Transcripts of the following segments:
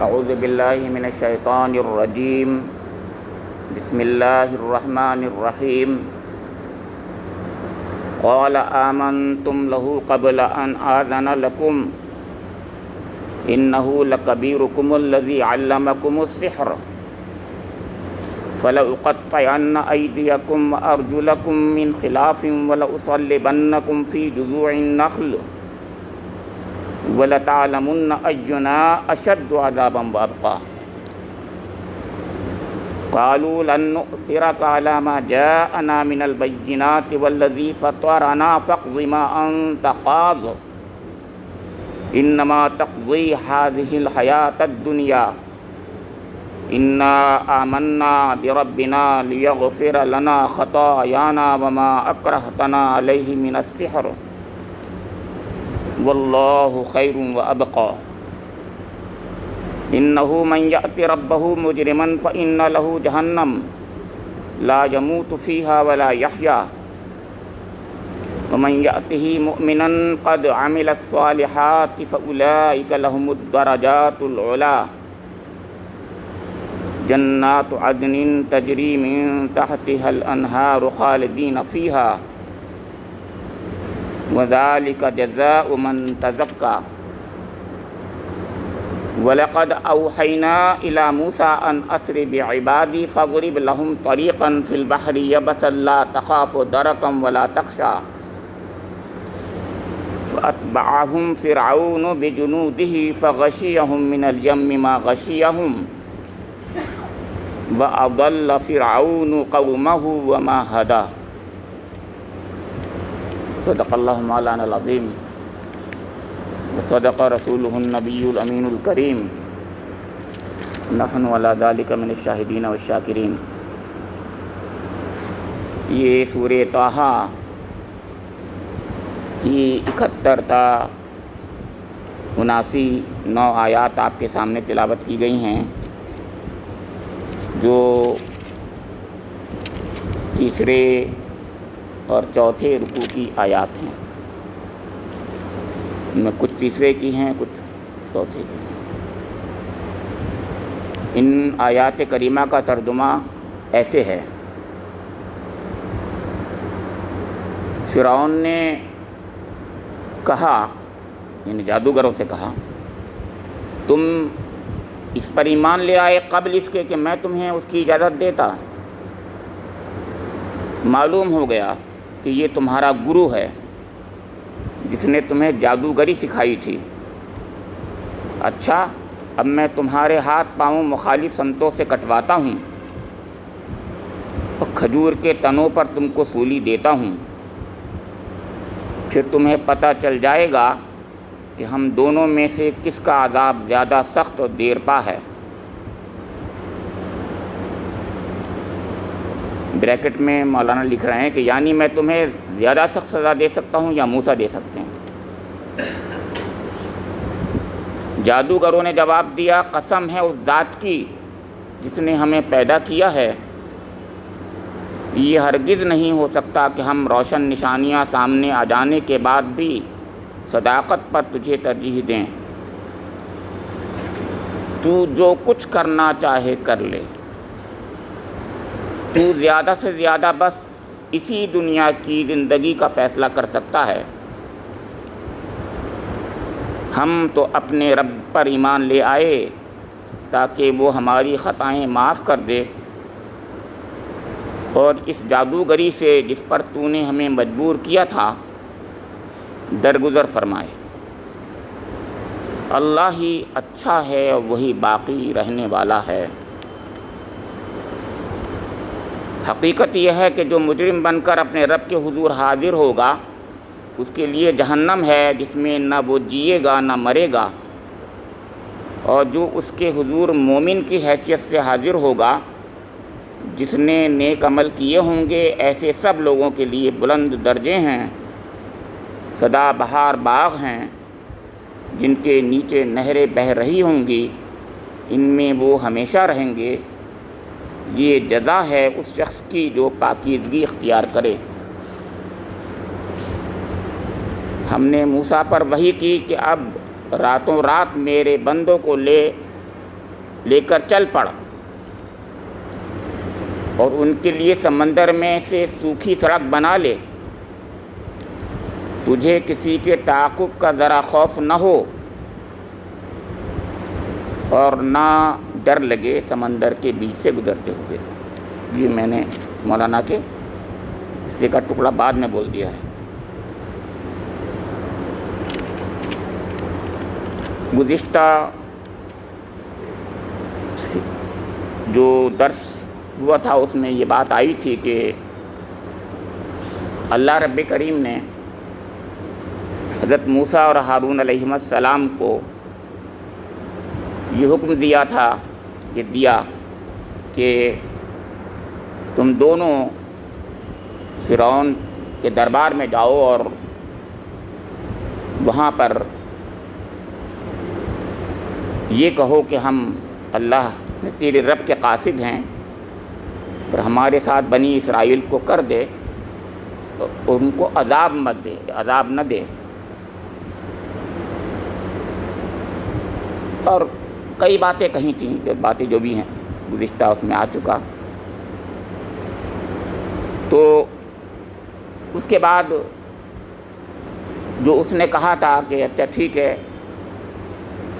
اعوذ باللہ من الشیطان الرجیم بسم اللہ الرحمن الرحیم قال آمنتم له قبل ان آذن لكم انه لكبيركم الذي علمكم السحر فلأقطعن أيديكم وأرجلكم من خلاف ولأصلبنكم في جذوع النخل وَلَتَعْلَمُنَّ أَيُّنَا أَشَدُّ عَذَابًا وَأَبْقَىٰ قَالُوا لَن نُّؤْثِرَكَ عَلَىٰ مَا جَاءَنَا مِنَ الْبَيِّنَاتِ وَالَّذِي فَطَرَنَا فَاقْضِ مَا أَنتَ قَاضٍ إِنَّمَا تَقْضِي هَٰذِهِ الْحَيَاةَ الدُّنْيَا إِنَّا آمَنَّا بِرَبِّنَا لِيَغْفِرَ لَنَا خَطَايَانَا وَمَا أَكْرَهْتَنَا عَلَيْهِ مِنَ السِّحْرِ واللہ خیر وابقی انہ من یأت ربہ مجرما فإن له جہنم لا يموت فیہا ولا یحیا ومن یأتہ مؤمنا قد عمل الصالحات فأولئک لهم الدرجات العلی جنات عدن تجری من تحتها الانہار خالدین فیہا وذلك جزاء من تزكى ولقد أوحينا إلى موسى أن أسر بعبادي فاضرب لهم طريقا في البحر يبسا لا تخاف دركا ولا تخشى فأتبعهم فرعون بجنوده فغشيهم من اليم ما غشيهم وأضل فرعون قومه وما هدى صدق اللہ مولانا العظیم وصدق رسولہ النبی الامین الکریم نحن علی ذلک من الشاہدین والشاکرین۔ یہ سورہ طٰہٰ کی 71 تا 79 آیات آپ کے سامنے تلاوت کی گئی ہیں، جو تیسرے اور چوتھے رکوع کی آیات ہیں۔ ان میں کچھ تیسرے کی ہیں، کچھ چوتھے کی ہیں۔ ان آیات کریمہ کا ترجمہ ایسے ہے: فرعون نے کہا، یعنی جادوگروں سے کہا، تم اس پر ایمان لے آئے قبل اس کے کہ میں تمہیں اس کی اجازت دیتا۔ معلوم ہو گیا کہ یہ تمہارا گرو ہے جس نے تمہیں جادوگری سکھائی تھی۔ اچھا، اب میں تمہارے ہاتھ پاؤں مخالف سمتوں سے کٹواتا ہوں اور کھجور کے تنوں پر تم کو سولی دیتا ہوں، پھر تمہیں پتہ چل جائے گا کہ ہم دونوں میں سے کس کا عذاب زیادہ سخت اور دیر پا ہے۔ بریکٹ میں مولانا لکھ رہے ہیں کہ یعنی میں تمہیں زیادہ سخت سزا دے سکتا ہوں یا موسیٰ دے سکتے ہیں۔ جادوگروں نے جواب دیا، قسم ہے اس ذات کی جس نے ہمیں پیدا کیا ہے، یہ ہرگز نہیں ہو سکتا کہ ہم روشن نشانیاں سامنے آ جانے کے بعد بھی صداقت پر تجھے ترجیح دیں۔ تو جو کچھ کرنا چاہے کر لے، تو زیادہ سے زیادہ بس اسی دنیا کی زندگی کا فیصلہ کر سکتا ہے۔ ہم تو اپنے رب پر ایمان لے آئے تاکہ وہ ہماری خطائیں معاف کر دے اور اس جادوگری سے جس پر تو نے ہمیں مجبور کیا تھا درگزر فرمائے۔ اللہ ہی اچھا ہے اور وہی باقی رہنے والا ہے۔ حقیقت یہ ہے کہ جو مجرم بن کر اپنے رب کے حضور حاضر ہوگا اس کے لیے جہنم ہے جس میں نہ وہ جیے گا نہ مرے گا، اور جو اس کے حضور مومن کی حیثیت سے حاضر ہوگا جس نے نیک عمل کیے ہوں گے، ایسے سب لوگوں کے لیے بلند درجے ہیں، سدا بہار باغ ہیں جن کے نیچے نہریں بہہ رہی ہوں گی، ان میں وہ ہمیشہ رہیں گے۔ یہ جزا ہے اس شخص کی جو پاکیزگی اختیار کرے۔ ہم نے موسیٰ پر وحی کی کہ اب راتوں رات میرے بندوں کو لے لے کر چل پڑ، اور ان کے لیے سمندر میں سے سوکھی سڑک بنا لے، تجھے کسی کے تعاقب کا ذرا خوف نہ ہو اور نہ ڈر لگے سمندر کے بیچ سے گزرتے ہوئے۔ یہ میں نے مولانا کے حصے کا ٹکڑا بعد میں بول دیا ہے۔ گزشتہ جو درس ہوا تھا اس میں یہ بات آئی تھی کہ اللہ رب کریم نے حضرت موسیٰ اور ہارون علیہ السلام کو یہ حکم دیا تھا کہ تم دونوں فرعون کے دربار میں جاؤ اور وہاں پر یہ کہو کہ ہم اللہ نے تیرے رب کے قاصد ہیں اور ہمارے ساتھ بنی اسرائیل کو کر دے، تو ان کو عذاب مت دے، عذاب نہ دے۔ اور کئی باتیں کہی تھیں، جو باتیں جو بھی ہیں گزشتہ اس میں آ چکا۔ تو اس کے بعد جو اس نے کہا تھا کہ اچھا ٹھیک ہے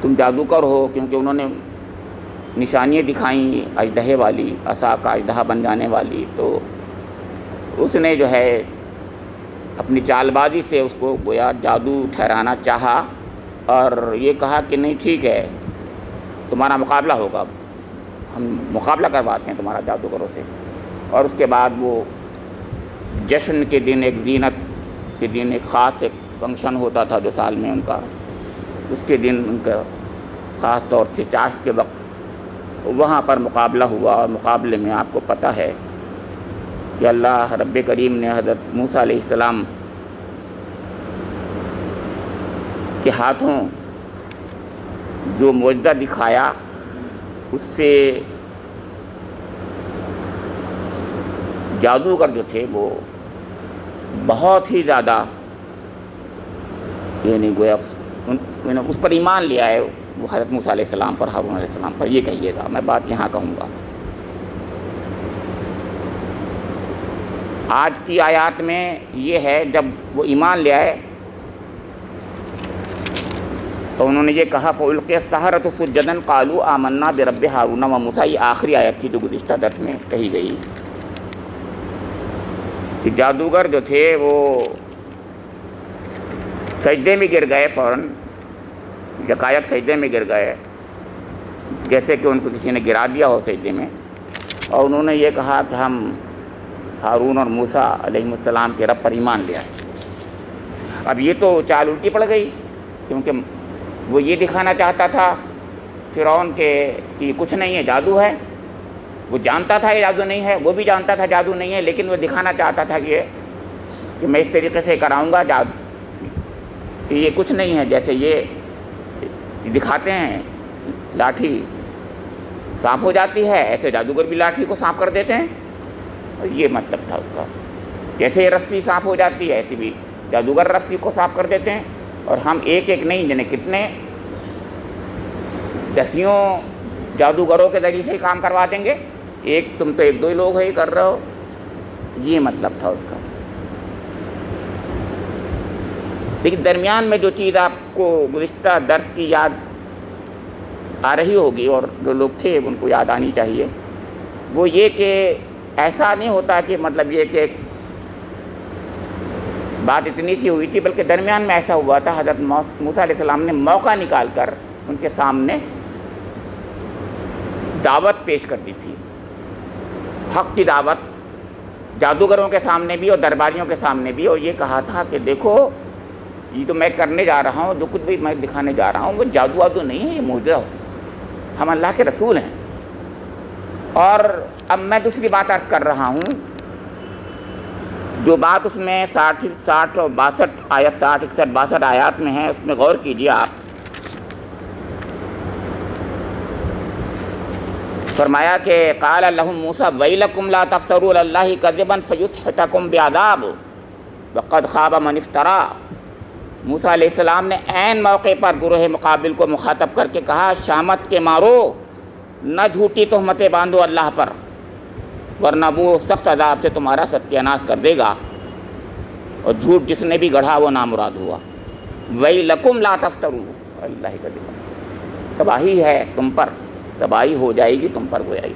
تم جادوگر ہو، کیونکہ انہوں نے نشانیاں دکھائیں اژدہے والی، عصا کا اژدہا بن جانے والی، تو اس نے جو ہے اپنی چال بازی سے اس کو گویا جادو ٹھہرانا چاہا اور یہ کہا کہ نہیں ٹھیک ہے تمہارا مقابلہ ہوگا، ہم مقابلہ کرواتے ہیں تمہارا جادوگروں سے۔ اور اس کے بعد وہ جشن کے دن، ایک زینت کے دن، ایک خاص ایک فنکشن ہوتا تھا جو سال میں ان کا، اس کے دن ان کا خاص طور سے چاشت کے وقت وہاں پر مقابلہ ہوا، اور مقابلے میں آپ کو پتہ ہے کہ اللہ رب کریم نے حضرت موسیٰ علیہ السلام کے ہاتھوں جو معجزہ دکھایا اس سے جادوگر جو تھے وہ بہت ہی زیادہ یعنی گویا اس پر ایمان لے آئے، وہ حضرت موسیٰ علیہ السلام پر، ہارون علیہ السلام پر۔ یہ کہیے گا، میں بات یہاں کہوں گا۔ آج کی آیات میں یہ ہے جب وہ ایمان لے آئے تو انہوں نے یہ کہا فَأُلْقِيَ السَّحَرَةُ سُجَّدًا قَالُوا آمَنَّا بِرَبِّ هَارُونَ وَمُوسَىٰ۔ یہ آخری آیت تھی جو گزشتہ درس میں کہی گئی کہ جادوگر جو تھے وہ سجدے میں گر گئے، فوراً یکایک سجدے میں گر گئے، جیسے کہ ان کو کسی نے گرا دیا ہو سجدے میں، اور انہوں نے یہ کہا کہ ہم ہارون اور موسیٰ علیہ السلام کے رب پر ایمان لے آئے۔ اب یہ تو چال الٹی پڑ گئی، کیونکہ وہ یہ دکھانا چاہتا تھا فرعون کہ یہ کچھ نہیں ہے، جادو ہے۔ وہ جانتا تھا یہ جادو نہیں ہے، وہ بھی جانتا تھا جادو نہیں ہے، لیکن وہ دکھانا چاہتا تھا کہ میں اس طریقے سے کراؤں گا جادو، یہ کچھ نہیں ہے، جیسے یہ دکھاتے ہیں لاٹھی سانپ ہو جاتی ہے، ایسے جادوگر بھی لاٹھی کو سانپ کر دیتے ہیں۔ یہ مطلب تھا اس کا، جیسے رسی سانپ ہو جاتی ہے ایسی بھی جادوگر رسی کو سانپ کر دیتے ہیں، اور ہم ایک ایک نہیں جانے کتنے دسیوں جادوگروں کے ذریعے سے ہی کام کروا دیں گے، تم تو ایک دو ہی لوگ ہی کر رہے ہو۔ یہ مطلب تھا اس کا۔ لیکن درمیان میں جو چیز آپ کو گزشتہ درس کی یاد آ رہی ہوگی اور جو لوگ تھے ان کو یاد آنی چاہیے، وہ یہ کہ ایسا نہیں ہوتا کہ مطلب یہ کہ بات اتنی سی ہوئی تھی، بلکہ درمیان میں ایسا ہوا تھا حضرت موسیٰ علیہ السلام نے موقع نکال کر ان کے سامنے دعوت پیش کر دی تھی، حق کی دعوت، جادوگروں کے سامنے بھی اور درباریوں کے سامنے بھی، اور یہ کہا تھا کہ دیکھو یہ تو میں کرنے جا رہا ہوں، جو کچھ بھی میں دکھانے جا رہا ہوں وہ جادو وادو نہیں ہے، یہ معجزہ ہو، ہم اللہ کے رسول ہیں۔ اور اب میں دوسری بات عرض کر رہا ہوں، جو بات اس میں 60 اور 62 آیت 60 61 62 آیات میں ہے، اس میں غور کیجیے آپ۔ فرمایا کہ قال لهم موسیٰ ویلکم لا تفتروا علی اللہ کذبا فیسحتکم بعذاب وقد خاب من افترا۔ موسیٰ علیہ السلام نے عین موقع پر گروہ مقابل کو مخاطب کر کے کہا شامت کے مارو، نہ جھوٹی تہمتیں باندھو اللہ پر، ورنہ وہ سخت عذاب سے تمہارا ستیاناش کر دے گا، اور جھوٹ جس نے بھی گڑھا وہ نامراد ہوا۔ وَيْلَكُمْ لَا تَفْتَرُوا، اللہ کا ذکر، تباہی ہے تم پر، تباہی ہو جائے گی تم پر گویا۔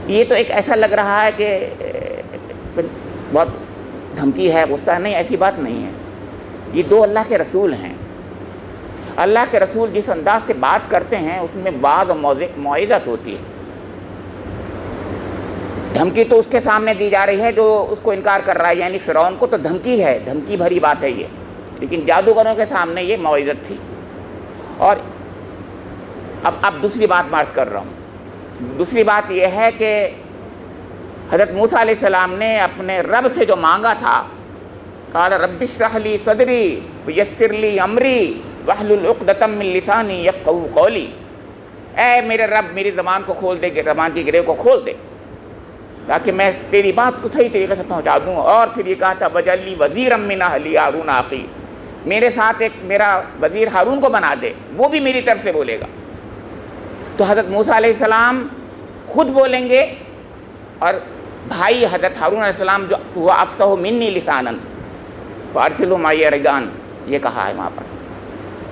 یہ تو ایک ایسا لگ رہا ہے کہ بہت دھمکی ہے، غصہ نہیں، ایسی بات نہیں ہے۔ یہ دو اللہ کے رسول ہیں، اللہ کے رسول جس انداز سے بات کرتے ہیں اس میں وعظ و موعظت ہوتی ہے۔ دھمکی تو اس کے سامنے دی جا رہی ہے جو اس کو انکار کر رہا ہے، یعنی فرعون کو تو دھمکی ہے، دھمکی بھری بات ہے یہ، لیکن جادوگروں کے سامنے یہ موعظت تھی۔ اور اب دوسری بات عرض کر رہا ہوں۔ دوسری بات یہ ہے کہ حضرت موسیٰ علیہ السلام نے اپنے رب سے جو مانگا تھا، قال رب اشرح لی صدری ویسر لی امری واحلل عقدۃ من لسانی یفقہوا قولی، اے میرے رب میری زبان کو کھول دے، زبان کی گرہ کو کھول دے تاکہ میں تیری بات کو صحیح طریقے سے پہنچا دوں۔ اور پھر یہ کہا تھا وجعل لی وزیرا من اہلی ہارون اخی، میرے ساتھ ایک میرا وزیر ہارون کو بنا دے، وہ بھی میری طرف سے بولے گا۔ تو حضرت موسیٰ علیہ السلام خود بولیں گے، اور بھائی حضرت ہارون علیہ السلام جو ہوا افصح منی لسانا فارسلہ معی رجان، یہ کہا ہے وہاں پر،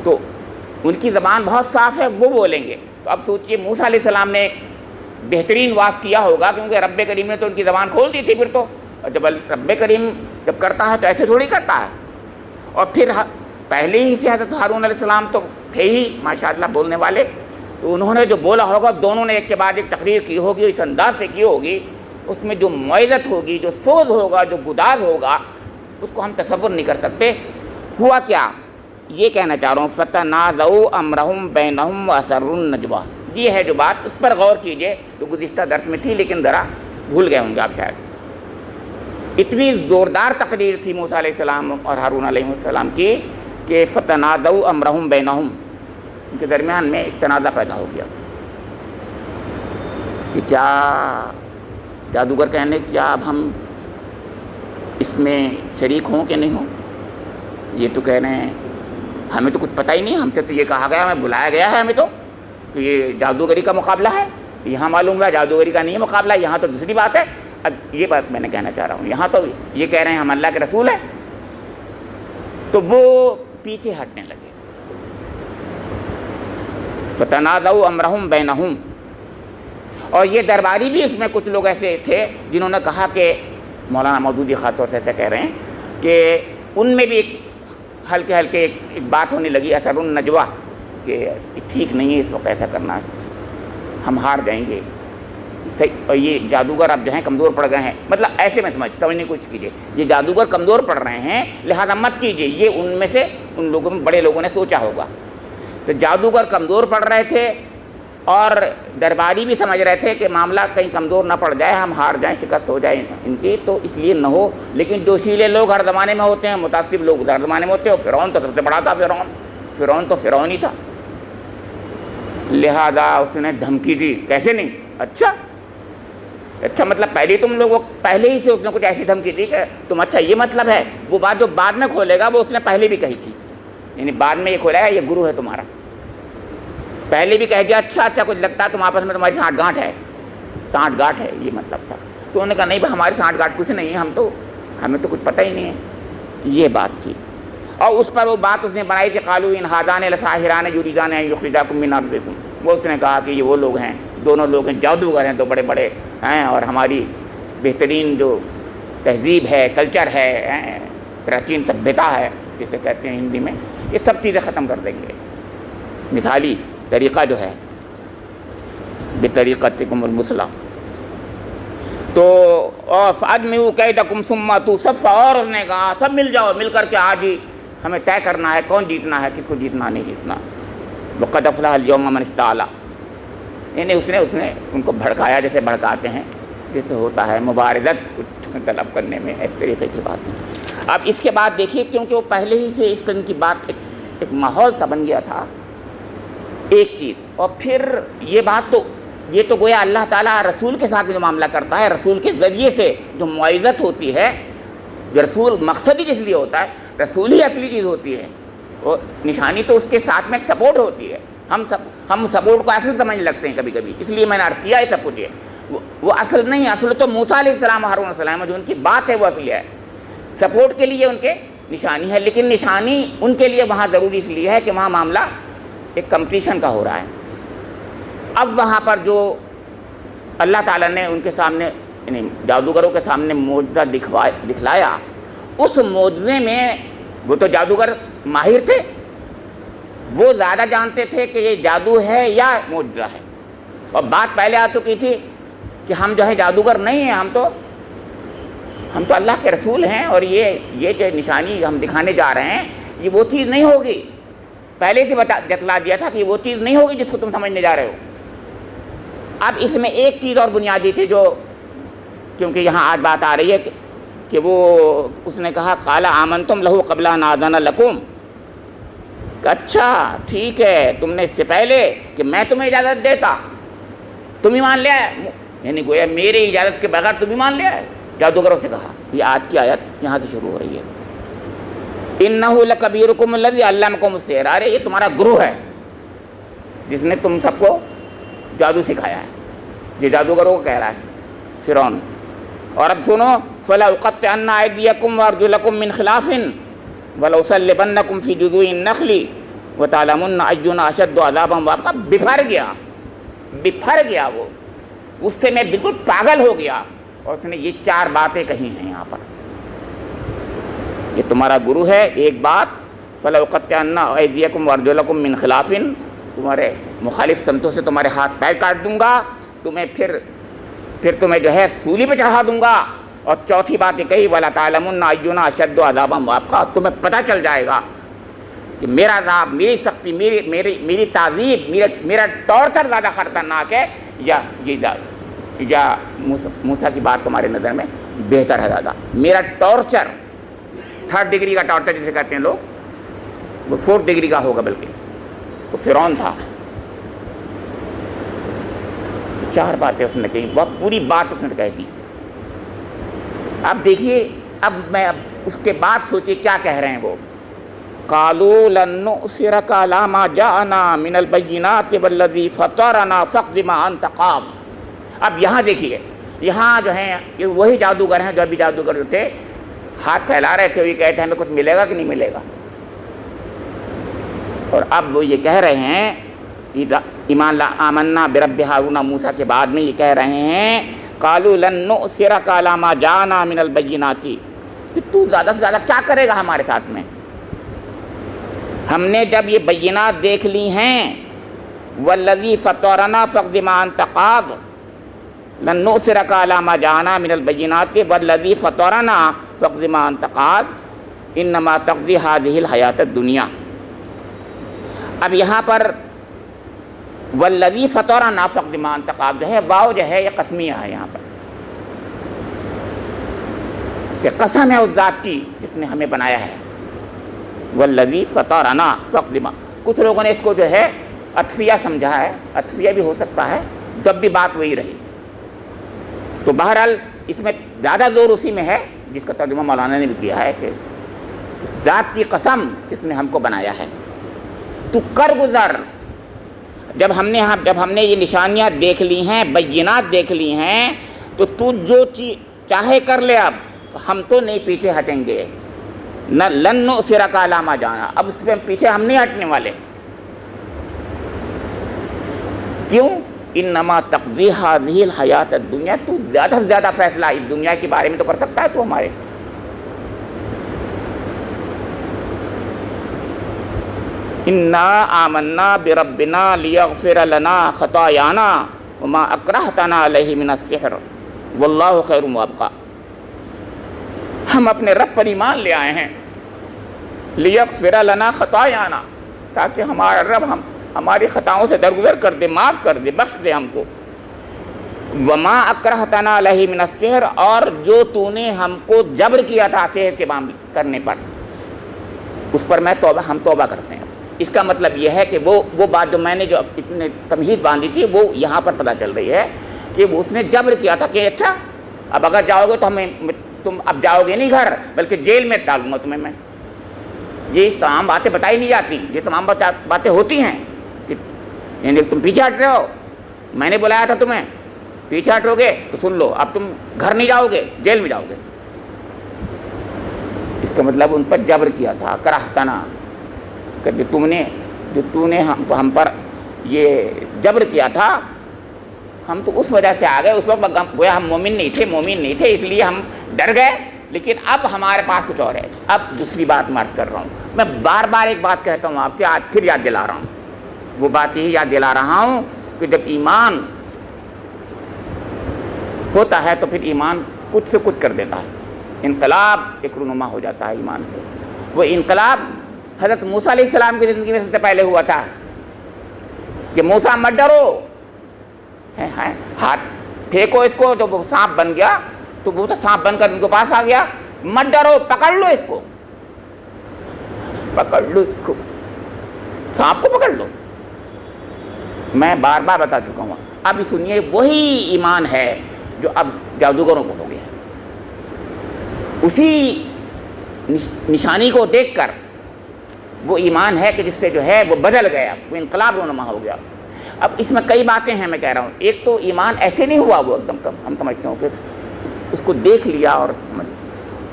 تو ان کی زبان بہت صاف ہے، وہ بولیں گے۔ تو اب سوچئے موسیٰ علیہ السلام نے بہترین واس کیا ہوگا، کیونکہ رب کریم نے تو ان کی زبان کھول دی تھی پھر تو، اور جب رب کریم جب کرتا ہے تو ایسے تھوڑی کرتا ہے۔ اور پھر پہلے ہی سے حضرت ہارون علیہ السلام تو تھے ہی ماشاءاللہ بولنے والے، تو انہوں نے جو بولا ہوگا دونوں نے ایک کے بعد ایک تقریر کی ہوگی، اس انداز سے کی ہوگی، اس میں جو موعظت ہوگی، جو سوز ہوگا، جو گداز ہوگا، اس کو ہم تصور نہیں کر سکتے۔ ہوا کیا یہ کہنا چاہ رہا ہوں، فَتَنَازَعُوا أَمْرَهُمْ بَيْنَهُمْ وَأَسَرُّوا النَّجْوَىٰ، یہ ہے جو بات، اس پر غور کیجئے جو گزشتہ درس میں تھی لیکن ذرا بھول گئے ہوں گے آپ شاید۔ اتنی زوردار تقریر تھی موسیٰ علیہ السلام اور ہارون علیہ السلام کی کہ فَتَنَازَعُوا أَمْرَهُمْ بَيْنَهُمْ، ان کے درمیان میں ایک تنازع پیدا ہو گیا کہ کیا جادوگر کہنے کیا اب ہم اس میں شریک ہوں کہ نہیں ہوں؟ یہ تو کہہ رہے ہیں ہمیں تو کچھ پتہ ہی نہیں، ہم سے تو یہ کہا گیا، ہمیں بلایا گیا ہے ہمیں تو کہ یہ جادوگری کا مقابلہ ہے، یہاں معلوم ہوا جادوگری کا نہیں ہے مقابلہ، یہاں تو دوسری بات ہے۔ اب یہ بات میں نے کہنا چاہ رہا ہوں، یہاں تو یہ کہہ رہے ہیں ہم اللہ کے رسول ہیں، تو وہ پیچھے ہٹنے لگے۔ فَتَنَازَعُوا أَمْرَهُمْ بَيْنَهُمْ، اور یہ درباری بھی اس میں کچھ لوگ ایسے تھے جنہوں نے کہا کہ مولانا مودودی خاص طور سے ایسے کہہ رہے ہیں کہ ان میں بھی ایک ہلکے ہلکے ایک بات ہونے لگی، اثر النجوا، کہ ٹھیک نہیں ہے اس وقت ایسا کرنا، ہم ہار جائیں گے، صحیح، اور یہ جادوگر اب جو ہیں کمزور پڑ گئے ہیں، مطلب ایسے میں سمجھنے کی کوشش کیجیے، یہ جادوگر کمزور پڑ رہے ہیں لہذا مت کیجیے، یہ ان میں سے ان لوگوں میں بڑے لوگوں نے سوچا ہوگا۔ تو جادوگر کمزور پڑ رہے تھے اور درباری بھی سمجھ رہے تھے کہ معاملہ کہیں کمزور نہ پڑ جائے، ہم ہار جائیں، شکست ہو جائے ان کی، تو اس لیے نہ ہو۔ لیکن جوشیلے لوگ ہر زمانے میں ہوتے ہیں، متعصب لوگ ہر زمانے میں ہوتے ہیں، اور فرعون تو سب سے بڑا تھا، فرعون تو فرعون ہی تھا، لہذا اس نے دھمکی دی، کیسے نہیں، اچھا مطلب پہلے ہی سے اس نے کچھ ایسی دھمکی دی کہ تم، اچھا یہ مطلب ہے، وہ بات جو بعد میں کھولے گا وہ اس نے پہلے بھی کہی تھی، یعنی بعد میں یہ کھولا ہے، یہ گرو ہے تمہارا، پہلے بھی کہہ دیا، اچھا کچھ لگتا ہے تم آپس میں تمہاری سانٹھ گانٹھ ہے، یہ مطلب تھا۔ تو انہوں نے کہا نہیں بھائی ہماری سانٹھ گانٹھ کچھ نہیں ہے، ہمیں تو کچھ پتہ ہی نہیں ہے، یہ بات تھی۔ اور اس پر وہ بات اس نے بنائی تھی، قالوا ان ھذان لساحران یریدان ان یخرجاکم من ارضکم، وہ اس نے کہا کہ یہ وہ لوگ ہیں، دونوں لوگ ہیں، جادوگر ہیں، تو بڑے بڑے ہیں، اور ہماری بہترین جو تہذیب ہے، کلچر ہے، پراچین سبھیتا ہے جسے کہتے ہیں ہندی میں، یہ سب چیزیں ختم کر دیں گے۔ مثالی طریقہ جو ہے بطریقتکم المثلیٰ، تو فَأَجْمِعُوا كَيْدَكُمْ ثُمَّ أَتُوا صَفًّا، اور اس نے کہا سب مل جاؤ، مل کر کے آج ہی ہمیں طے کرنا ہے کون جیتنا ہے، کس کو جیتنا نہیں جیتنا۔ وَقَدْ أَفْلَحَ الْيَوْمَ مَنِ اسْتَعْلَىٰ، یعنی اس نے ان کو بھڑکایا جیسے بھڑکاتے ہیں، جیسے ہوتا ہے مبارزت طلب کرنے میں، اس طریقے کی بات ہے۔ اب اس کے بعد دیکھیے، کیونکہ وہ پہلے ہی سے اس قسم کی بات ایک ماحول سا بن گیا تھا، ایک چیز، اور پھر یہ تو گویا اللہ تعالیٰ رسول کے ساتھ جو معاملہ کرتا ہے، رسول کے ذریعے سے جو معزت ہوتی ہے، جو رسول مقصد ہی جس لیے ہوتا ہے، رسول ہی اصلی چیز ہوتی ہے، اور نشانی تو اس کے ساتھ میں ایک سپورٹ ہوتی ہے، ہم سپورٹ کو اصل سمجھنے لگتے ہیں کبھی کبھی، اس لیے میں نے عرض کیا ہے سب کچھ وہ اصل نہیں، اصل تو موسیٰ علیہ السلام ہارون علیہ السلام جو ان کی بات ہے وہ اصلی ہے، سپورٹ کے لیے ان کے نشانی ہے، لیکن نشانی ان کے لیے وہاں ضروری اس لیے ہے کہ وہاں معاملہ ایک کمپٹیشن کا ہو رہا ہے۔ اب وہاں پر جو اللہ تعالیٰ نے ان کے سامنے یعنی جادوگروں کے سامنے معجزہ دکھلایا، اس معجزے میں وہ تو جادوگر ماہر تھے، وہ زیادہ جانتے تھے کہ یہ جادو ہے یا معجزہ ہے، اور بات پہلے آ چکی تھی کہ ہم جو ہے جادوگر نہیں ہیں، ہم تو اللہ کے رسول ہیں، اور یہ جو نشانی ہم دکھانے جا رہے ہیں یہ وہ چیز نہیں ہوگی، پہلے سے جتلا دیا تھا کہ یہ وہ چیز نہیں ہوگی جس کو تم سمجھنے جا رہے ہو۔ اب اس میں ایک چیز اور بنیادی تھی جو، کیونکہ یہاں آج بات آ رہی ہے کہ وہ اس نے کہا قال آمنتم لہو قبل ان آذن لکم، کہ اچھا ٹھیک ہے تم نے اس سے پہلے کہ میں تمہیں اجازت دیتا تم ایمان لے آئے، یعنی گویا میرے اجازت کے بغیر تم ایمان لے آئے، جادوگروں سے کہا۔ یہ آج کی آیت یہاں سے شروع ہو رہی ہے، انہ لکبیرکم الذی علمکم السحر، ارے یہ تمہارا گرو ہے جس نے تم سب کو جادو سکھایا ہے، یہ جادوگروں کو کہہ رہا ہے فرعون۔ اور اب سنو، فَلَأُقَطِّعَنَّ أَيْدِيَكُمْ وَأَرْجُلَكُمْ مِنْ خِلَافٍ وَلَأُصَلِّبَنَّكُمْ فِي جُذُوعِ النَّخْلِ وَتَعْلَمُنَّ أَيُّنَا أَشَدُّ عَذَابًا وَأَبْقَىٰ۔ بفر گیا وہ، اس سے میں بالکل پاگل ہو گیا، اور اس نے یہ 4 باتیں کہی ہیں یہاں پر، یہ تمہارا گرو ہے، ایک بات فَلَأُقَطِّعَنَّ أَيْدِيَكُمْ وَأَرْجُلَكُمْ مِنْ خِلَافٍ، تمہارے مخالف سمتوں سے تمہارے ہاتھ پیر کاٹ دوں گا، تمہیں پھر تمہیں جو ہے سولی پہ چڑھا دوں گا، اور چوتھی بات یہ کہی وَلَتَعْلَمُنَّ أَيُّنَا أَشَدُّ عَذَابًا وَأَبْقَىٰ، تمہیں پتہ چل جائے گا کہ میرا عذاب، میری سختی، میری تعذیب، میرا ٹارچر زیادہ خطرناک ہے یا موسیٰ کی بات تمہارے نظر میں بہتر ہے زیادہ۔ میرا ٹارچر 3rd ڈگری کا ٹارچر جسے کہتے ہیں لوگ، وہ 4th ڈگری کا ہوگا، بلکہ وہ فرعون تھا۔ 4 باتیں اس نے کہی، وہ پوری بات اس نے کہہ دی۔ اب دیکھیے، اب اس کے بعد سوچیے کیا کہہ رہے ہیں وہ، قالوا لن نؤثرك على ما جاءنا من البينات والذي فطرنا فاقض ما انت قاض۔ اب یہاں دیکھیے، یہاں جو ہیں یہ وہی جادوگر ہیں جو ابھی جادوگر جو تھے ہاتھ پھیلا رہے تھے، وہ یہ کہتے ہیں ہمیں کچھ ملے گا کہ نہیں ملے گا، اور اب وہ یہ کہہ رہے ہیں ایمان لا آمنا برب ہارون موسیٰ کے بعد میں یہ کہہ رہے ہیں قالوا لن نؤثرك على ما جاءنا من البينات، کہ تو زیادہ سے زیادہ کیا کرے گا ہمارے ساتھ میں، ہم نے جب یہ بینات دیکھ لی ہیں، والذی فطرنا فاقض ما انت قاض، لن نؤثرك على ما جاءنا من البینات والذی فطرنا فاقض ما انت قاض انما تقضی هذه الحیات الدنیا۔ اب یہاں پر والذی فطرنا فاقض ما انت قاض جو ہے، واو جو ہے یہ قسمیہ ہے، یہاں پر یہ قسم ہے اس ذات کی جس نے ہمیں بنایا ہے، والذی فطرنا فاقض ما۔ کچھ لوگوں نے اس کو جو ہے عطفیہ سمجھا ہے، عطفیہ بھی ہو سکتا ہے، جب بھی بات وہی رہی، تو بہرحال اس میں زیادہ زور اسی میں ہے جس کا ترجمہ مولانا نے بھی کیا ہے کہ اس ذات کی قسم جس نے ہم کو بنایا ہے، تو کر گزر، جب ہم نے یہ نشانیاں دیکھ لی ہیں، بینات دیکھ لی ہیں، تو جو چیز چاہے کر لے، اب ہم تو نہیں پیچھے ہٹیں گے، نہ لن نؤثرک علی ما جانا، اب اس پہ پیچھے ہم نہیں ہٹنے والے، کیوں؟ انما تقضی هذه الحیات الدنیا، تو زیادہ سے زیادہ فیصلہ اس دنیا کے بارے میں تو کر سکتا ہے تو ہمارے، انا آمنا بربنا لیغفر لنا خطایانا وما اکرہتنا علیہ من السحر واللہ خیر وابقیٰ، ہم اپنے رب پر ایمان لے آئے ہیں، لیغفر لنا خطایانا، تاکہ ہمارا رب ہماری خطاؤں سے درگزر کر دے، معاف کر دے، بخش دے ہم کو، وما اکرہتنا علیہ من السحر، اور جو تو نے ہم کو جبر کیا تھا سحر کے کرنے پر، اس پر ہم توبہ کرتے ہیں۔ اس کا مطلب یہ ہے کہ وہ بات جو میں نے جو اتنے تمہید باندھی تھی وہ یہاں پر پتہ چل رہی ہے کہ وہ اس نے جبر کیا تھا کہ اچھا اب اگر جاؤ گے تو تم اب جاؤ گے نہیں گھر بلکہ جیل میں ڈالوں گا تمہیں میں، یہ تمام باتیں بتائی نہیں جاتی، یہ تمام باتیں ہوتی ہیں کہ یعنی تم پیچھے ہٹ رہے ہو، میں نے بلایا تھا تمہیں، پیچھے ہٹو گے تو سن لو، اب تم گھر نہیں جاؤ گے، جیل میں جاؤ گے۔ اس کا مطلب ان پر جبر کیا تھا، کرہتنا، کہ جو تو نے ہم پر یہ جبر کیا تھا، ہم تو اس وجہ سے آ گئے، اس وقت گویا ہم مومن نہیں تھے، اس لیے ہم ڈر گئے، لیکن اب ہمارے پاس کچھ اور ہے۔ اب دوسری بات میں عرض کر رہا ہوں، میں بار بار ایک بات کہتا ہوں آپ سے، آج پھر یاد دلا رہا ہوں، وہ بات یہی یاد دلا رہا ہوں کہ جب ایمان ہوتا ہے تو پھر ایمان کچھ سے کچھ کر دیتا ہے، انقلاب ایک رونما ہو جاتا ہے ایمان سے۔ وہ انقلاب حضرت موسیٰ علیہ السلام کی زندگی میں سب سے پہلے ہوا تھا کہ موسیٰ مت ڈرو، ہاتھ پھینکو اس کو، جو وہ سانپ بن گیا تو وہ تو سانپ بن کر ان کے پاس آ گیا، مت ڈرو، پکڑ لو اس کو، پکڑ لو اس کو، سانپ کو پکڑ لو۔ میں بار بار بتا چکا ہوں، اب سنیے، وہی ایمان ہے جو اب جادوگروں کو ہو گیا، اسی نشانی کو دیکھ کر وہ ایمان ہے کہ جس سے جو ہے وہ بدل گیا، وہ انقلاب رونما ہو گیا۔ اب اس میں کئی باتیں ہیں، میں کہہ رہا ہوں، ایک تو ایمان ایسے نہیں ہوا وہ ایک دم کم، ہم سمجھتے ہوں کہ اس کو دیکھ لیا، اور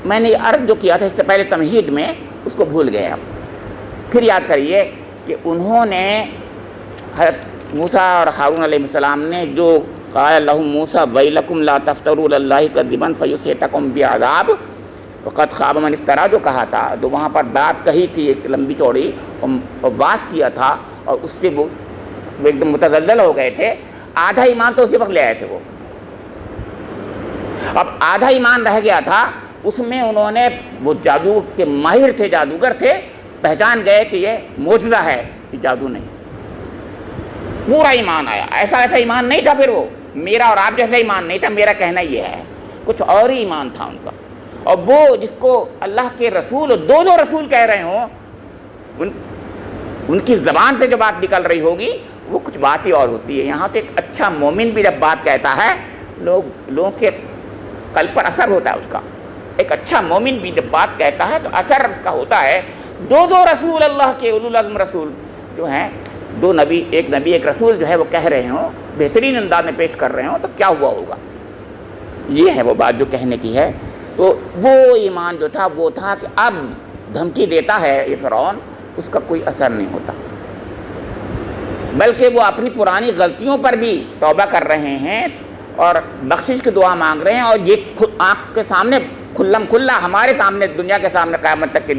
میں نے عرض جو کیا تھا اس سے پہلے تمہید میں، اس کو بھول گئے۔ اب پھر یاد کریے کہ انہوں نے حضرت موسیٰ اور ہارون علیہ السلام نے جو قال لهم موسیٰ ویلکم لا تفتروا علی اللہ کذبا فیصیبکم بعذاب وقد خاب من افتری، جو کہا تھا، جو وہاں پر بات کہی تھی ایک لمبی چوڑی، اور واس کیا تھا، اور اس سے وہ ایک دم متزلزل ہو گئے تھے۔ آدھا ایمان تو اسی وقت لے آئے تھے وہ، اب آدھا ایمان رہ گیا تھا، اس میں انہوں نے، وہ جادو کے ماہر تھے، جادوگر تھے، پہچان گئے کہ یہ معجزہ ہے، یہ جادو نہیں، پورا ایمان آیا۔ ایسا ایمان نہیں تھا پھر وہ، میرا اور آپ جیسا ایمان نہیں تھا، میرا کہنا یہ ہے، کچھ اور ہی ایمان تھا ان کا۔ اور وہ جس کو اللہ کے رسول، دو رسول کہہ رہے ہوں، ان کی زبان سے جو بات نکل رہی ہوگی وہ کچھ بات ہی اور ہوتی ہے۔ یہاں تو ایک اچھا مومن بھی جب بات کہتا ہے، لوگوں کے قلب پر اثر ہوتا ہے اس کا۔ ایک اچھا مومن بھی جب بات کہتا ہے تو اثر اس کا ہوتا ہے۔ دو رسول اللہ کے، اولو العزم رسول جو ہیں، دو نبی، ایک رسول جو ہے وہ کہہ رہے ہوں، بہترین انداز میں پیش کر رہے ہوں، تو کیا ہوا ہوگا؟ یہ ہے وہ بات جو کہنے کی ہے۔ تو وہ ایمان جو تھا وہ تھا کہ اب دھمکی دیتا ہے یہ فرعون، اس کا کوئی اثر نہیں ہوتا، بلکہ وہ اپنی پرانی غلطیوں پر بھی توبہ کر رہے ہیں اور بخشش کی دعا مانگ رہے ہیں، اور یہ آنکھ کے سامنے کھلم کھلا ہمارے سامنے، دنیا کے سامنے، قیامت تک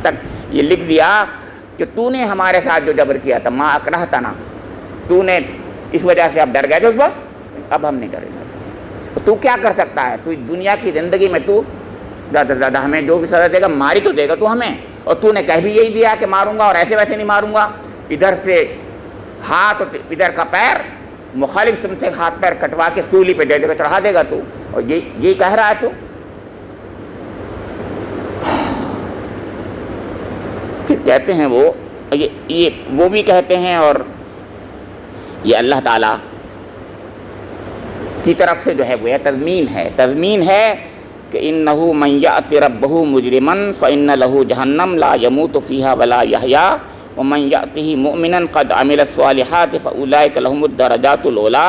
تک یہ لکھ دیا کہ تو نے ہمارے ساتھ جو جبر کیا تھا، ما اکرہتنا، تو نے اس وجہ سے اب ڈر گئے تھے اس وقت، اب ہم نہیں ڈریں گے۔ تو کیا کر سکتا ہے؟ تو دنیا کی زندگی میں تو زیادہ سے زیادہ ہمیں جو بھی سزا دے گا، ماری تو دے گا تو ہمیں، اور تو نے کہہ بھی یہی دیا کہ ماروں گا، اور ایسے ویسے نہیں ماروں گا، ادھر سے ہاتھ اور ادھر کا پیر، مخالف سمت سے ہاتھ پیر کٹوا کے سولی پہ دے دے گا، چڑھا دے گا تو، اور یہی کہہ رہا ہے تو۔ پھر کہتے ہیں وہ بھی کہتے ہیں، اور یہ اللہ تعالیٰ کی طرف سے جو ہے وہ تضمین ہے کہ انہ من یأت ربہ مجرما فإن لہ جہنم لا یموت فیہا ولا یحیا ومن یأتہ مؤمنا قد عمل الصالحات فأولئک لہم الدرجات العلی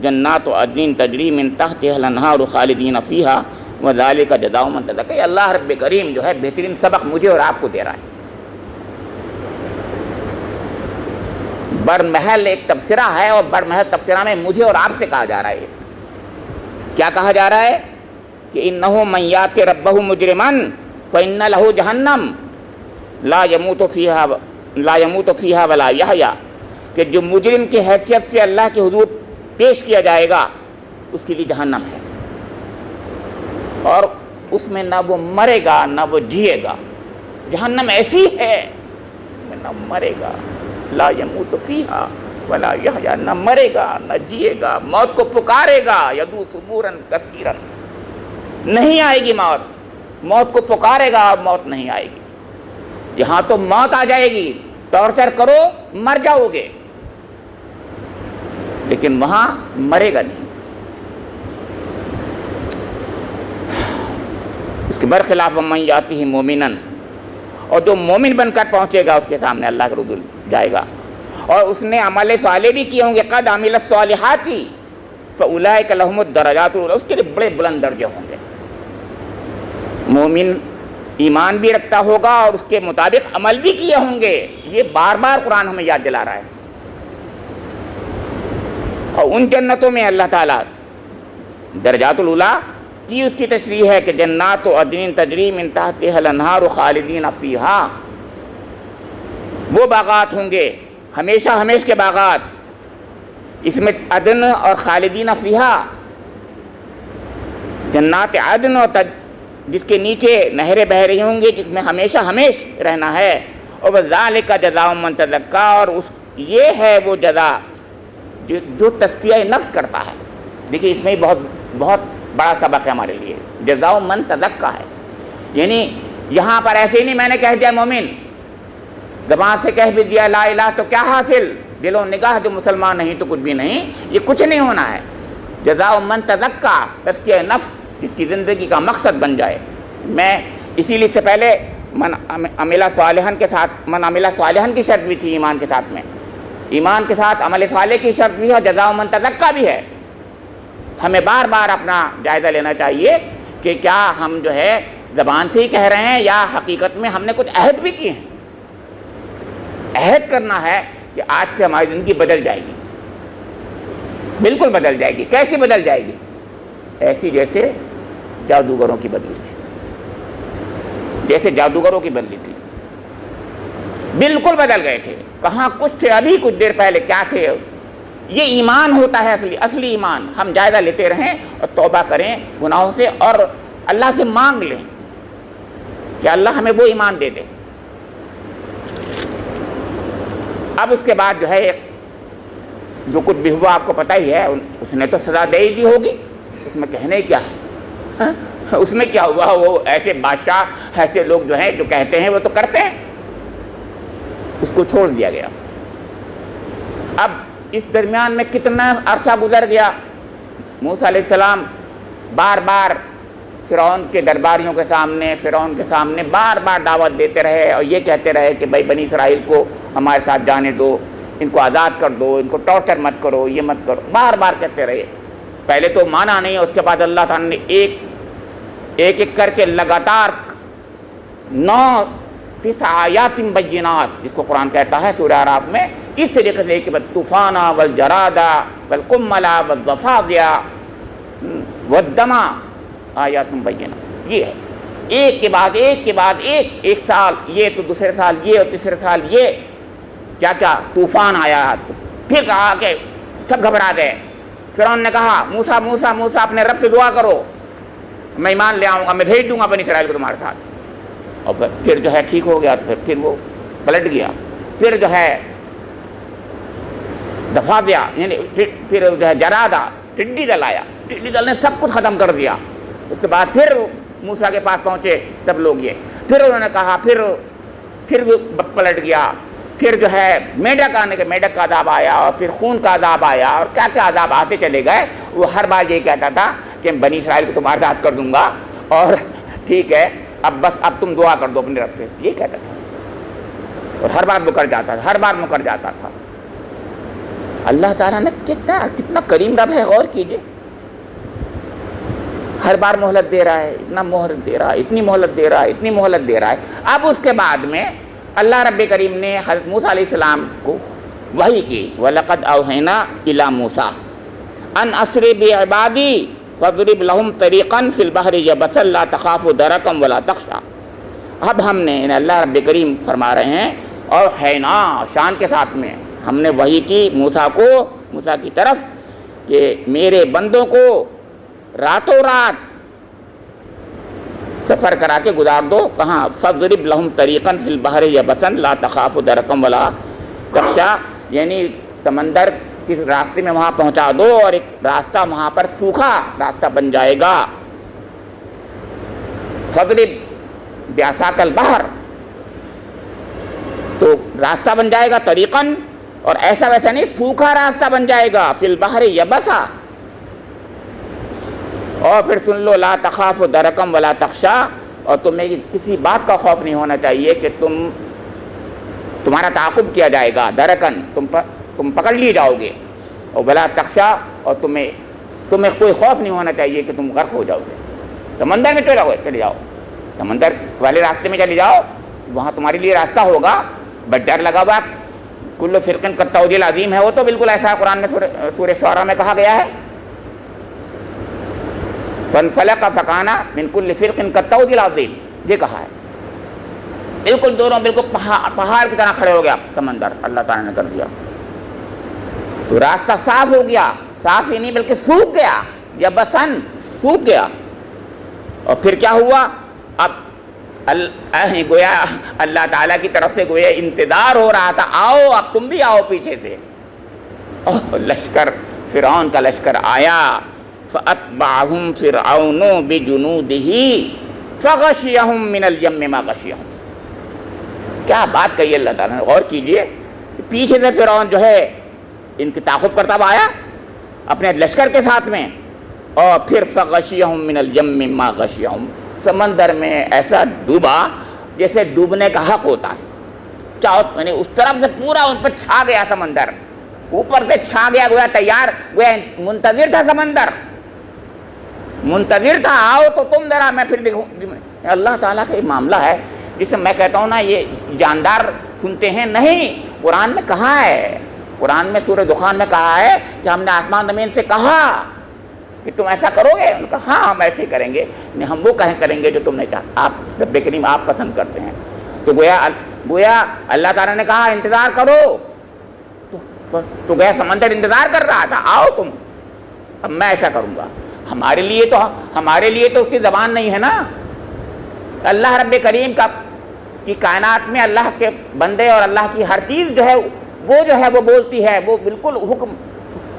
جنات عدن تجری من تحتہا الانہار خالدین فیہا وذالک جزاء من تزکی۔ اللہ رب کریم جو ہے بہترین سبق مجھے اور آپ کو دے رہا ہے۔ برمحل ایک تبصرہ ہے، اور برمحل تبصرہ میں مجھے اور آپ سے کہا جا رہا ہے، کیا کہا جا رہا ہے کہ انہ من یأت ربہ مجرما فإن لہ جہنم لا یموت فیہا ولا یحیا، کہ جو مجرم کی حیثیت سے اللہ کے حضور پیش کیا جائے گا اس کے لیے جہنم ہے، اور اس میں نہ وہ مرے گا نہ وہ جیے گا۔ جہنم ایسی ہے اس میں نہ مرے گا، لا یموت فیہا ولا یحیا، نہ مرے گا نہ جیے گا، موت کو پکارے گا، یدعو ثبورا کثیرا، نہیں آئے گی موت کو پکارے گا اور موت نہیں آئے گی۔ یہاں تو موت آ جائے گی، ٹارچر کرو مر جاؤ گے، لیکن وہاں مرے گا نہیں۔ اس کے برخلاف ومن یاتہ مومنا، اور جو مومن بن کر پہنچے گا اس کے سامنے اللہ کا رسول جائے گا، اور اس نے عمل صالح بھی کیے ہوں گے، قد عمل الصالحات فاولئک لهم الدرجات العلی، اس کے لیے بڑے بلند درجے ہوں گے۔ مومن ایمان بھی رکھتا ہوگا اور اس کے مطابق عمل بھی کیے ہوں گے، یہ بار بار قرآن ہمیں یاد دلا رہا ہے۔ اور ان جنتوں میں اللہ تعالیٰ درجات العلیٰ کی اس کی تشریح ہے کہ جنات عدن تجری من تحتها الانہار خالدین فیہا، وہ باغات ہوں گے ہمیشہ ہمیش کے باغات، اس میں عدن اور خالدین فیہا، جنات عدن اور جس کے نیچے نہریں بہہ رہی ہوں گی، جس میں ہمیشہ ہمیش رہنا ہے۔ اور وذالک جزاء من تزکیٰ، اور یہ ہے وہ جزا جو تزکیہ نفس کرتا ہے۔ دیکھیے اس میں بہت بہت بڑا سبق ہے ہمارے لیے، جزاء من تزکیٰ ہے، یعنی یہاں پر ایسے ہی نہیں میں نے کہہ دیا مومن، زبان سے کہہ بھی دیا لا الہ تو کیا حاصل، دل و نگاہ جو مسلمان نہیں تو کچھ بھی نہیں، یہ کچھ نہیں ہونا ہے۔ جزاء من تزکیٰ، تزکیہ نفس جس کی زندگی کا مقصد بن جائے۔ میں اسی لیے سے پہلے من عمل صالحا کے ساتھ، من عمل صالحا کی شرط بھی تھی ایمان کے ساتھ میں، ایمان کے ساتھ عمل صالح کی شرط بھی ہے، جزاء من تزکیٰ بھی ہے۔ ہمیں بار بار اپنا جائزہ لینا چاہیے کہ کیا ہم جو ہے زبان سے ہی کہہ رہے ہیں یا حقیقت میں ہم نے کچھ عہد بھی کیے ہیں۔ عہد کرنا ہے کہ آج سے ہماری زندگی بدل جائے گی، بالکل بدل جائے گی۔ کیسی بدل جائے گی؟ ایسی جیسے جادوگروں کی بدلی تھی، جیسے جادوگروں کی بدلی تھی، بالکل بدل گئے تھے۔ کہاں کچھ تھے، ابھی کچھ دیر پہلے کیا تھے۔ یہ ایمان ہوتا ہے اصلی ایمان۔ ہم جائزہ لیتے رہیں اور توبہ کریں گناہوں سے اور اللہ سے مانگ لیں کہ اللہ ہمیں وہ ایمان دے دے۔ اب اس کے بعد جو ہے جو کچھ بھی ہوا آپ کو پتہ ہی ہے، اس نے تو سزا دے ہی دی ہوگی، اس میں کہنے کیا ہے، اس میں کیا ہوا، وہ ایسے بادشاہ ایسے لوگ جو ہیں جو کہتے ہیں وہ تو کرتے ہیں، اس کو چھوڑ دیا گیا۔ اب اس درمیان میں کتنا عرصہ گزر گیا، موسیٰ علیہ السلام بار بار فرعون کے درباریوں کے سامنے، فرعون کے سامنے بار بار دعوت دیتے رہے اور یہ کہتے رہے کہ بھائی بنی اسرائیل کو ہمارے ساتھ جانے دو، ان کو آزاد کر دو، ان کو ٹارچر مت کرو، یہ مت کرو، بار بار کہتے رہے۔ پہلے تو مانا نہیں، اس کے بعد اللہ تعالیٰ نے ایک ایک کر کے لگاتار 9 آیات بینات، جس کو قرآن کہتا ہے سورہ اعراف میں، اس طریقے سے کہ طوفان والجراد والقمل والضفادع والدم آیات بینات، یہ ہے ایک کے بعد ایک کے بعد ایک سال یہ تو دوسرے سال یہ اور تیسرے سال یہ، کیا کیا طوفان آیا۔ پھر کہا کہ سب گھبرا گئے، فرعون نے کہا موسیٰ موسیٰ موسیٰ اپنے رب سے دعا کرو، میں ایمان لے آؤں گا، میں بھیج دوں گا بنی اسرائیل کو تمہارے ساتھ۔ اور پھر جو ہے ٹھیک ہو گیا، پھر وہ پلٹ گیا۔ پھر جو ہے ضفادع یعنی پھر جو ہے جرادہ، ٹڈی دل آیا، ٹڈی دل نے سب کچھ ختم کر دیا۔ اس کے بعد پھر موسیٰ کے پاس پہنچے سب لوگ، یہ پھر انہوں نے کہا، پھر وہ پلٹ گیا۔ پھر جو ہے میڈک آنے کے میڈک کا عذاب آیا، اور پھر خون کا عذاب آیا، اور کیا کیا عذاب آتے چلے گئے۔ وہ ہر بار یہ کہتا تھا کہ بنی اسرائیل کو تمہارے ساتھ کر دوں گا، اور ٹھیک ہے اب تم دعا کر دو اپنے رب سے، یہ کہتا تھا، اور ہر بار مکر جاتا تھا۔ اللہ تعالیٰ نے کتنا کریم رب ہے، غور کیجئے، ہر بار مہلت دے رہا ہے، اتنا مہلت دے رہا ہے، اتنی مہلت دے رہا ہے، اتنی مہلت دے رہا ہے۔ اب اس کے بعد میں اللہ رب کریم نے حضرت موسیٰ علیہ السلام کو وحی کی، وَلَقَدْ أَوْحَيْنَا إِلَىٰ مُوسَىٰ أَنْ أَسْرِ بِعِبَادِي فَاضْرِبْ لَهُمْ طَرِيقًا فِي الْبَحْرِ يَبَسًا لَا تَخَافُ دَرَكًا وَلَا تَخْشَىٰ۔ اب ہم نے، اللہ رب کریم فرما رہے ہیں، اور حینا شان کے ساتھ میں ہم نے وحی کی موسیٰ کی طرف کہ میرے بندوں کو راتوں رات سفر کرا کے گزار دو۔ کہاں؟ فَاضْرِبْ لَهُمْ طَرِيقًا فِي الْبَحْرِ يَبَسًا لَا تَخَافُ دَرَكًا وَلَا تَخْشَىٰ، یعنی سمندر کس راستے میں وہاں پہنچا دو، اور ایک راستہ وہاں پر سوکھا راستہ بن جائے گا۔ فَاضْرِبْ بِعَصَاكَ الْبَحْرَ، تو راستہ بن جائے گا طریقاً، اور ایسا ویسا نہیں، سوکھا راستہ بن جائے گا، فی البحر یبسا۔ اور پھر سن لو، لا تخاف درکم ولا تخشا، اور تمہیں کسی بات کا خوف نہیں ہونا چاہیے کہ تم تمہارا تعاقب کیا جائے گا، درکن تم پکڑ لیے جاؤ گے، اور بلا تخشا، اور تمہیں کوئی خوف نہیں ہونا چاہیے کہ تم غرق ہو جاؤ گے۔ سمندر میں چلے جاؤ، سمندر والے راستے میں چلے جاؤ، وہاں تمہارے لیے راستہ ہوگا، بس ڈر لگا ہوا کل فرقن کالطود العظیم ہے، وہ تو بالکل ایسا قرآن میں سورہ شعراء میں کہا گیا ہے، فانفلق فکان من کل فرق کالطود العظیم، یہ کہا ہے، بالکل دونوں بالکل پہاڑ کی طرح کھڑے ہو گیا سمندر، اللہ تعالیٰ نے کر دیا، تو راستہ صاف ہو گیا، صاف ہی نہیں بلکہ سوکھ گیا، یبسن سوکھ گیا۔ اور پھر کیا ہوا؟ اب گویا اللہ تعالیٰ کی طرف سے گویا انتظار ہو رہا تھا، آؤ اب تم بھی آؤ پیچھے سے، لشکر فرعون کا لشکر آیا، فَأَتْبَعَهُمْ فِرْعَوْنُ بِجُنُودِهِ فَغَشِيَهُمْ مِنَ الْيَمِّ مَا غَشِيَهُمْ۔ کیا بات کہی اللہ تعالیٰ نے، غور کیجئے، پیچھے سے فرعون جو ہے ان کی تعاقب کرتا ہوا آیا اپنے لشکر کے ساتھ میں، اور پھر فَغَشِيَهُمْ مِنَ الْيَمِّ مَا غَشِيَهُمْ، سمندر میں ایسا ڈوبا جیسے ڈوبنے کا حق ہوتا ہے، یعنی اس طرف سے پورا ان پر چھا گیا سمندر، اوپر سے چھا گیا، گویا تیار، گویا منتظر تھا سمندر، منتظر تھا، آؤ تو تم ذرا میں پھر دیکھوں۔ اللہ تعالیٰ کا یہ معاملہ ہے جسے میں کہتا ہوں نا، یہ جاندار سنتے ہیں نہیں، قرآن میں کہا ہے، قرآن میں سورہ دخان میں کہا ہے کہ ہم نے آسمان زمین سے کہا کہ تم ایسا کرو گے، ان کا ہاں ہم ایسے کریں گے، نہیں ہم وہ کریں گے جو تم نے چاہا، آپ رب کریم آپ پسند کرتے ہیں، تو گویا اللہ تعالیٰ نے کہا انتظار کرو، تو گویا سمندر انتظار کر رہا تھا، آؤ تم، اب میں ایسا کروں گا۔ ہمارے لیے تو اس کی زبان نہیں ہے نا، اللہ رب کریم کی کائنات میں اللہ کے بندے اور اللہ کی ہر چیز جو ہے وہ بولتی ہے، وہ بالکل حکم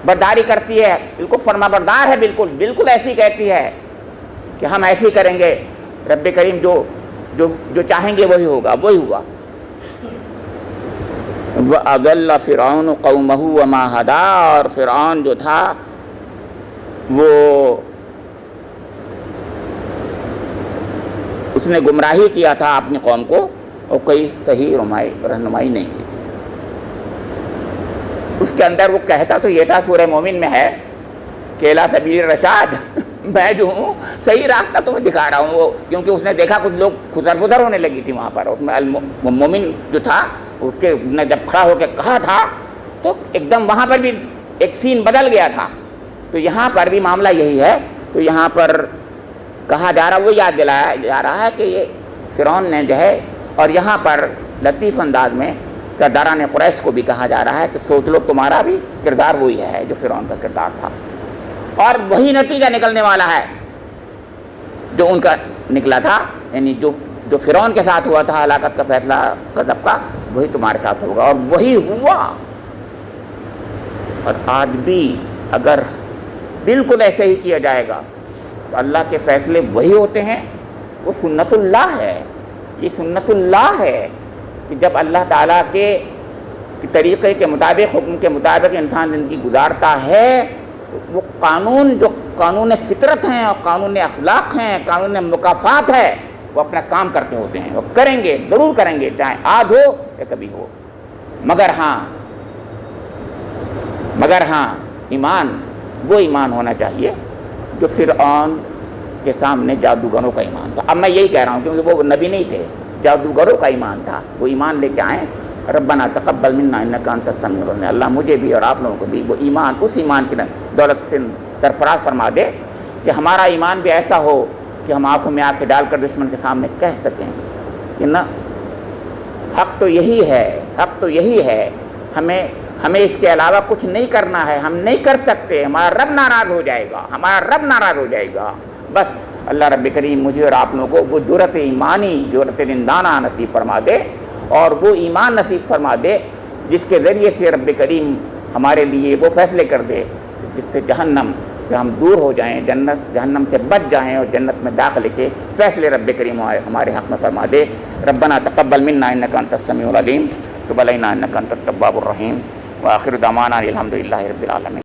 برداری کرتی ہے، بالکل فرما بردار ہے، بالکل ایسی کہتی ہے کہ ہم ایسے ہی کریں گے، رب کریم جو چاہیں گے وہی ہوگا، وہی ہوا۔ وَأَضَلَّ فِرْعَوْنُ قَوْمَهُ وَمَا هَدَىٰ، اور فرعون جو تھا وہ اس نے گمراہی کیا تھا اپنی قوم کو، اور کوئی صحیح رہنمائی نہیں کی تھی۔ اس کے اندر وہ کہتا تو یہ تھا، سورہ مومن میں ہے کہ اِلیٰ سبیل الرشاد، میں جو ہوں صحیح راستہ تمہیں دکھا رہا ہوں، وہ کیونکہ اس نے دیکھا کچھ لوگ خزر ہونے لگی تھی وہاں پر، اس میں مومن جو تھا اس کے نے جب کھڑا ہو کے کہا تھا تو ایک دم وہاں پر بھی ایک سین بدل گیا تھا، تو یہاں پر بھی معاملہ یہی ہے، تو یہاں پر کہا جا رہا، وہ یاد دلایا جا رہا ہے کہ یہ فرعون نے جو ہے، اور یہاں پر لطیف انداز میں سرداران قریش کو بھی کہا جا رہا ہے کہ سوچ لو تمہارا بھی کردار وہی ہے جو فرعون کا کردار تھا، اور وہی نتیجہ نکلنے والا ہے جو ان کا نکلا تھا، یعنی جو فرعون کے ساتھ ہوا تھا ہلاکت کا فیصلہ غضب کا، وہی تمہارے ساتھ ہوگا، اور وہی ہوا۔ اور آج بھی اگر بالکل ایسے ہی کیا جائے گا تو اللہ کے فیصلے وہی ہوتے ہیں، وہ سنت اللہ ہے، یہ سنت اللہ ہے کہ جب اللہ تعالیٰ کے طریقے کے مطابق، حکم کے مطابق انسان زندگی گزارتا ہے تو وہ جو قانون فطرت ہیں اور قانون اخلاق ہیں، قانون مکافات ہے، وہ اپنا کام کرتے ہوتے ہیں، وہ کریں گے، ضرور کریں گے، چاہے آج ہو یا کبھی ہو، مگر ہاں ایمان وہ ایمان ہونا چاہیے جو فرعون کے سامنے جادوگروں کا ایمان تھا۔ اب میں یہی کہہ رہا ہوں کیونکہ وہ نبی نہیں تھے، جادوگروں کا ایمان تھا، وہ ایمان لے کے آئیں، ربنا تقبل منا انک انت السمیع العلیم، اللہ مجھے بھی اور آپ لوگوں کو بھی وہ ایمان، اس ایمان کی دولت سے سرفراز فرما دے کہ ہمارا ایمان بھی ایسا ہو کہ ہم آنکھوں میں آنکھیں ڈال کر دشمن کے سامنے کہہ سکیں کہ نہ، حق تو یہی ہے، ہمیں اس کے علاوہ کچھ نہیں کرنا ہے، ہم نہیں کر سکتے، ہمارا رب ناراض ہو جائے گا، بس اللہ رب کریم مجھے اور آپ لوگوں کو وہ جرأت ایمانی، جرأت رندانہ نصیب فرما دے، اور وہ ایمان نصیب فرما دے جس کے ذریعے سے رب کریم ہمارے لیے وہ فیصلے کر دے جس سے جہنم سے ہم دور ہو جائیں، جہنم سے بچ جائیں، اور جنت میں داخلے کے فیصلے رب کریم ہمارے حق میں فرما دے۔ ربنا تقبل منا انک انت السمیع العلیم، تب علینا انک انت التواب الرحیم، وآخر دعوانا الحمد للہ رب العالمین۔